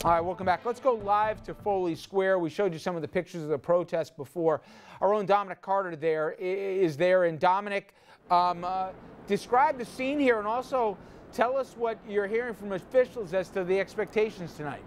All right, welcome back. Let's go live to Foley Square. We showed you some of the pictures of the protest before. Our own Dominic Carter is there. And Dominic, describe the scene here and also tell us what you're hearing from officials as to the expectations tonight.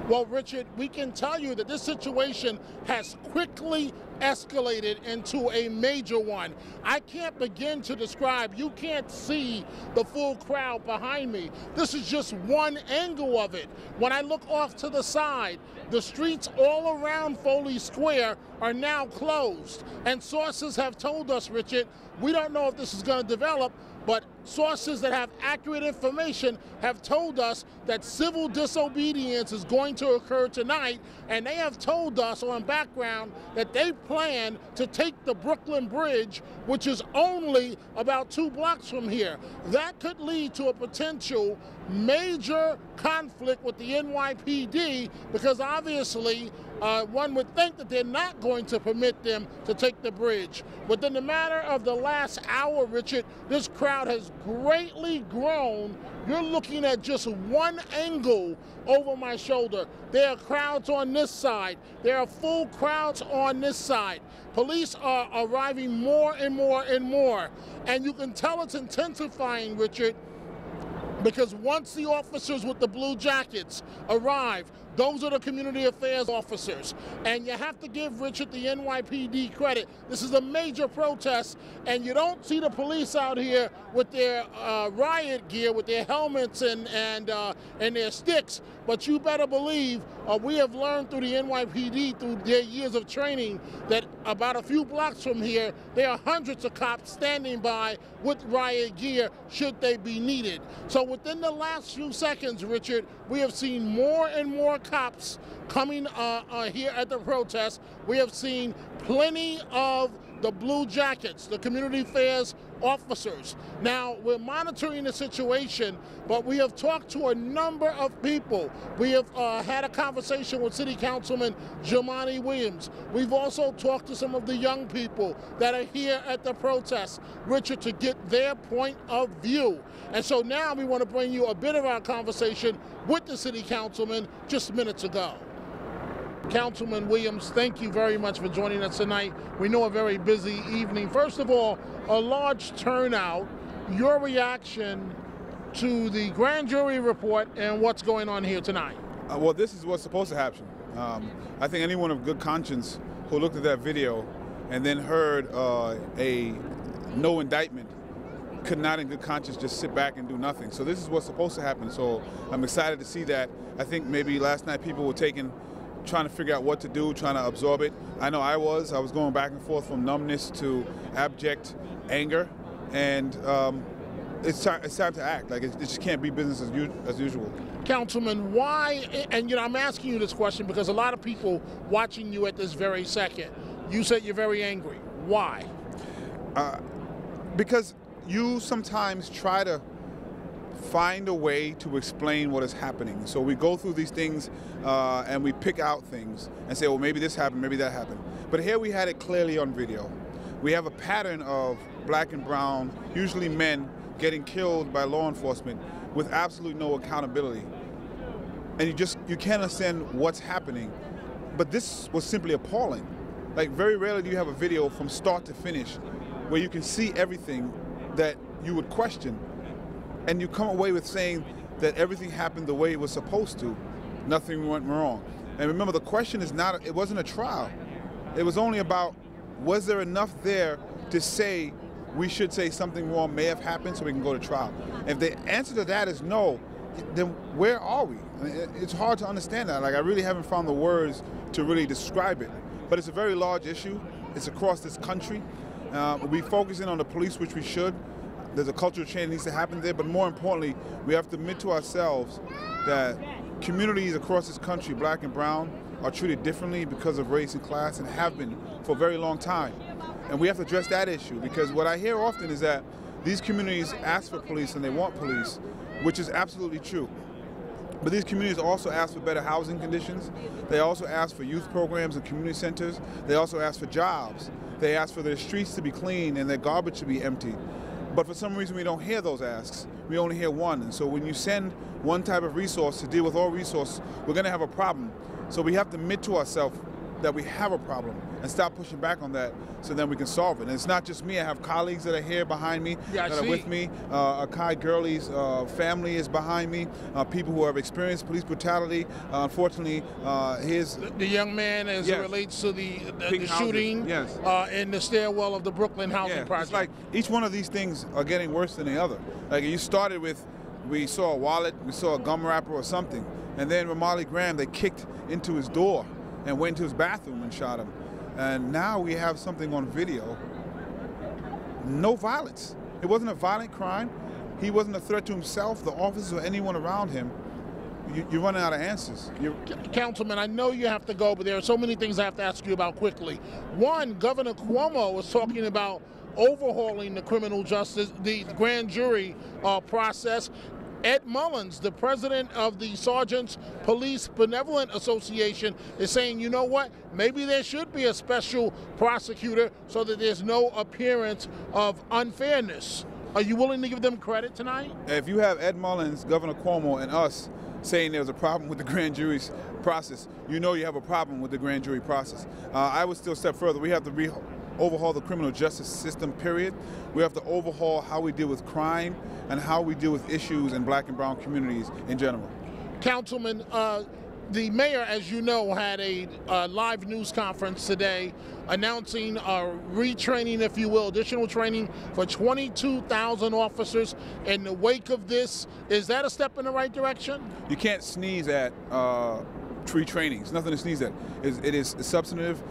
Well, Richard, we can tell you that this situation has quickly escalated into a major one. I can't begin to describe. You can't see the full crowd behind me. This is just one angle of it. When I look off to the side, the streets all around Foley Square are now closed. And sources have told us, Richard, we don't know if this is going to develop, but sources that have accurate information have told us that civil disobedience is going to occur tonight, and they have told us on background that they plan to take the Brooklyn Bridge, which is only about 2 blocks from here. That could lead to a potential major conflict with the NYPD, because obviously one would think that they're not going to permit them to take the bridge. Within the matter of the last hour, Richard, this crowd has greatly grown. You're looking at just one angle over my shoulder. There are crowds on this side. There are full crowds on this side. Police are arriving more and more and more. And you can tell it's intensifying, Richard, because once the officers with the blue jackets arrive, those are the community affairs officers. And you have to give, Richard, the NYPD credit. This is a major protest, and you don't see the police out here with their riot gear, with their helmets and their sticks. But you better believe we have learned through the NYPD, through their years of training, that about a few blocks from here, there are hundreds of cops standing by with riot gear should they be needed. So within the last few seconds, Richard, we have seen more and more cops coming here at the protest. We have seen plenty of the blue jackets, the community affairs officers. Now, we're monitoring the situation, but we have talked to a number of people. We have had a conversation with City Councilman Dominic Williams. We've also talked to some of the young people that are here at the protest, Richard, to get their point of view. And so now we want to bring you a bit of our conversation with the City Councilman just minutes ago. Councilman Williams, thank you very much for joining us tonight. We know a very busy evening. First of all, a large turnout. Your reaction to the grand jury report and what's going on here tonight? Well, this is what's supposed to happen. I think anyone of good conscience who looked at that video and then heard a no indictment could not in good conscience just sit back and do nothing. So this is what's supposed to happen. So I'm excited to see that. I think maybe last night people were trying to figure out what to do, trying to absorb it. I know I was going back and forth from numbness to abject anger, and it's time to act. Like it just can't be business as usual. Councilman, why, and I'm asking you this question because a lot of people watching you at this very second, you said you're very angry. Why? Because you sometimes try to find a way to explain what is happening. So we go through these things and we pick out things and say, well, maybe this happened, maybe that happened. But here we had it clearly on video. We have a pattern of black and brown, usually men, getting killed by law enforcement with absolutely no accountability. And you can't understand what's happening. But this was simply appalling. Like, very rarely do you have a video from start to finish where you can see everything that you would question. And you come away with saying that everything happened the way it was supposed to. Nothing went wrong. And remember, the question is not, it wasn't a trial. It was only about, was there enough there to say we should say something wrong may have happened so we can go to trial? If the answer to that is no, then where are we? I mean, it's hard to understand that. Like, I really haven't found the words to really describe it. But it's a very large issue. It's across this country. We focus in on the police, which we should. There's a cultural change that needs to happen there, but more importantly, we have to admit to ourselves that communities across this country, black and brown, are treated differently because of race and class, and have been for a very long time. And we have to address that issue, because what I hear often is that these communities ask for police and they want police, which is absolutely true. But these communities also ask for better housing conditions. They also ask for youth programs and community centers. They also ask for jobs. They ask for their streets to be clean and their garbage to be emptied. But for some reason, we don't hear those asks. We only hear one. And so when you send one type of resource to deal with all resources, we're going to have a problem. So we have to admit to ourselves that we have a problem and stop pushing back on that so then we can solve it. And it's not just me. I have colleagues that are here behind me, that are with me. Akai Gurley's family is behind me. People who have experienced police brutality. Unfortunately, the young man as it relates to the shooting in the stairwell of the Brooklyn housing project. It's like each one of these things are getting worse than the other. Like you started with, we saw a wallet, we saw a gum wrapper or something, and then Ramali Graham, they kicked into his door and went into his bathroom and shot him. And now we have something on video. No violence. It wasn't a violent crime. He wasn't a threat to himself, the officers, or anyone around him. You're running out of answers. Councilman, I know you have to go, but there are so many things I have to ask you about quickly. One, Governor Cuomo was talking about overhauling the criminal justice, the grand jury process. Ed Mullins, the president of the Sergeants Police Benevolent Association, is saying, you know what, maybe there should be a special prosecutor so that there's no appearance of unfairness. Are you willing to give them credit tonight? If you have Ed Mullins, Governor Cuomo, and us saying there's a problem with the grand jury's process, you know you have a problem with the grand jury process. I would still step further. We have to overhaul the criminal justice system, period. We have to overhaul how we deal with crime and how we deal with issues in black and brown communities in general. Councilman, the mayor, as you know, had a live news conference today announcing retraining, if you will, additional training for 22,000 officers in the wake of this. Is that a step in the right direction? You can't sneeze at tree training. It's nothing to sneeze at. It is substantive.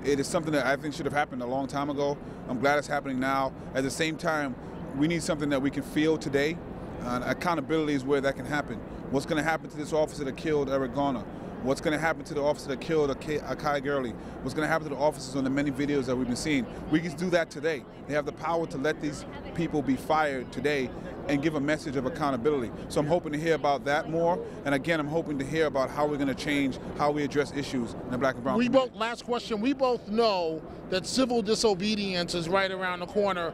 It is something that I think should have happened a long time ago. I'm glad it's happening now. At the same time, we need something that we can feel today. Accountability is where that can happen. What's going to happen to this officer that killed Eric Garner? What's going to happen to the officer that killed Akai Gurley? What's going to happen to the officers on the many videos that we've been seeing? We can do that today. They have the power to let these people be fired today and give a message of accountability. So I'm hoping to hear about that more. And again, I'm hoping to hear about how we're going to change how we address issues in the black and brown community. Last question, we both know that civil disobedience is right around the corner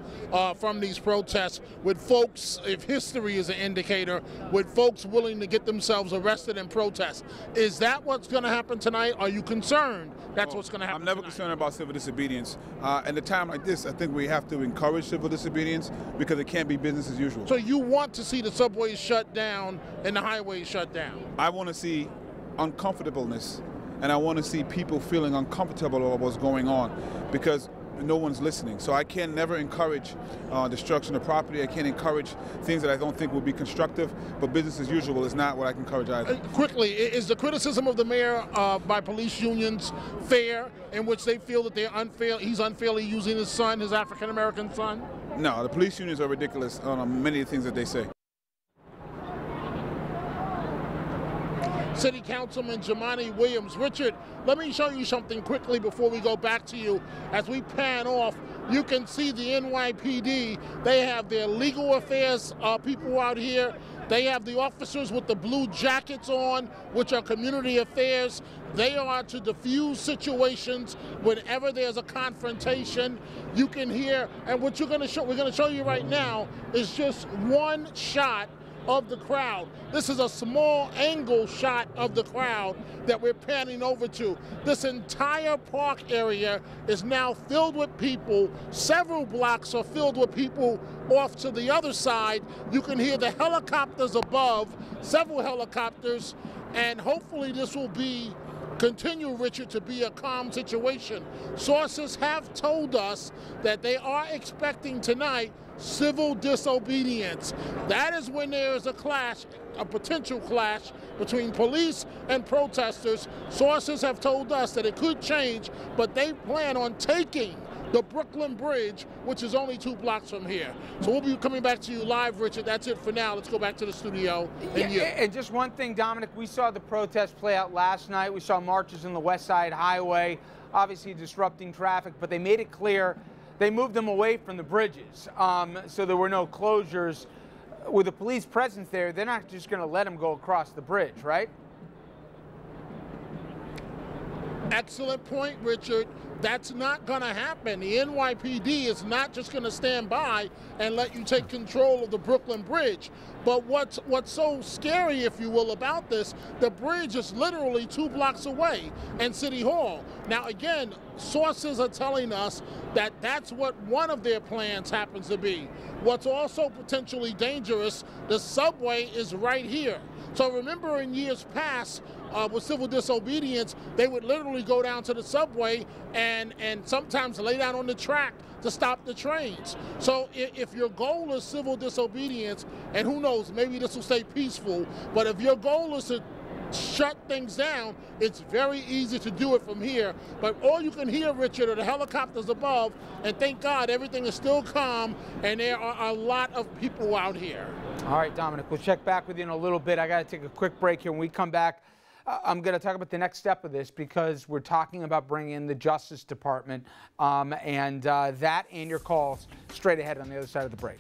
from these protests, with folks, if history is an indicator, with folks willing to get themselves arrested in protest. Is that what's going to happen tonight? Are you concerned that's what's going to happen I'm never tonight? concerned about civil disobedience. At a time like this, I think we have to encourage civil disobedience because it can't be business as usual. So you want to see the subways shut down and the highways shut down? I want to see uncomfortableness, and I want to see people feeling uncomfortable about what's going on because no one's listening. So I can never encourage destruction of property. I can't encourage things that I don't think will be constructive, but business as usual is not what I can encourage either. Quickly, is the criticism of the mayor by police unions fair, in which they feel that he's unfairly using his son, his African-American son? No, the police unions are ridiculous on many of the things that they say. City Councilman Jumaane Williams. Richard, let me show you something quickly before we go back to you. As we pan off, you can see the NYPD. They have their legal affairs people out here. They have the officers with the blue jackets on, which are community affairs. They are to diffuse situations whenever there's a confrontation. You can hear, and what we're going to show you right now is just one shot of the crowd. This is a small angle shot of the crowd that we're panning over to. This entire park area is now filled with people. Several blocks are filled with people off to the other side. You can hear the helicopters above, several helicopters, and hopefully this will continue, Richard, to be a calm situation. Sources have told us that they are expecting tonight civil disobedience. That is when there is a clash, a potential clash between police and protesters. Sources have told us that it could change, but they plan on taking the Brooklyn Bridge, which is only 2 blocks from here. So we'll be coming back to you live, Richard. That's it for now. Let's go back to the studio. And just one thing, Dominic, we saw the protest play out last night. We saw marches on the West Side Highway, obviously disrupting traffic, but they made it clear they moved them away from the bridges, so there were no closures. With the police presence there, they're not just going to let them go across the bridge, right? Excellent point, Richard. That's not going to happen. The NYPD is not just going to stand by and let you take control of the Brooklyn Bridge. But what's so scary, if you will, about this, the bridge is literally 2 blocks away in City Hall. Now, again, sources are telling us that that's what one of their plans happens to be. What's also potentially dangerous, the subway is right here. So remember in years past, with civil disobedience, they would literally go down to the subway and sometimes lay down on the track to stop the trains. So if your goal is civil disobedience, and who knows, maybe this will stay peaceful, but if your goal is to shut things down, it's very easy to do it from here. But all you can hear, Richard, are the helicopters above, and thank God everything is still calm, and there are a lot of people out here. All right, Dominic, we'll check back with you in a little bit. I got to take a quick break here. When we come back, I'm going to talk about the next step of this, because we're talking about bringing in the Justice Department, and that and your calls straight ahead on the other side of the break.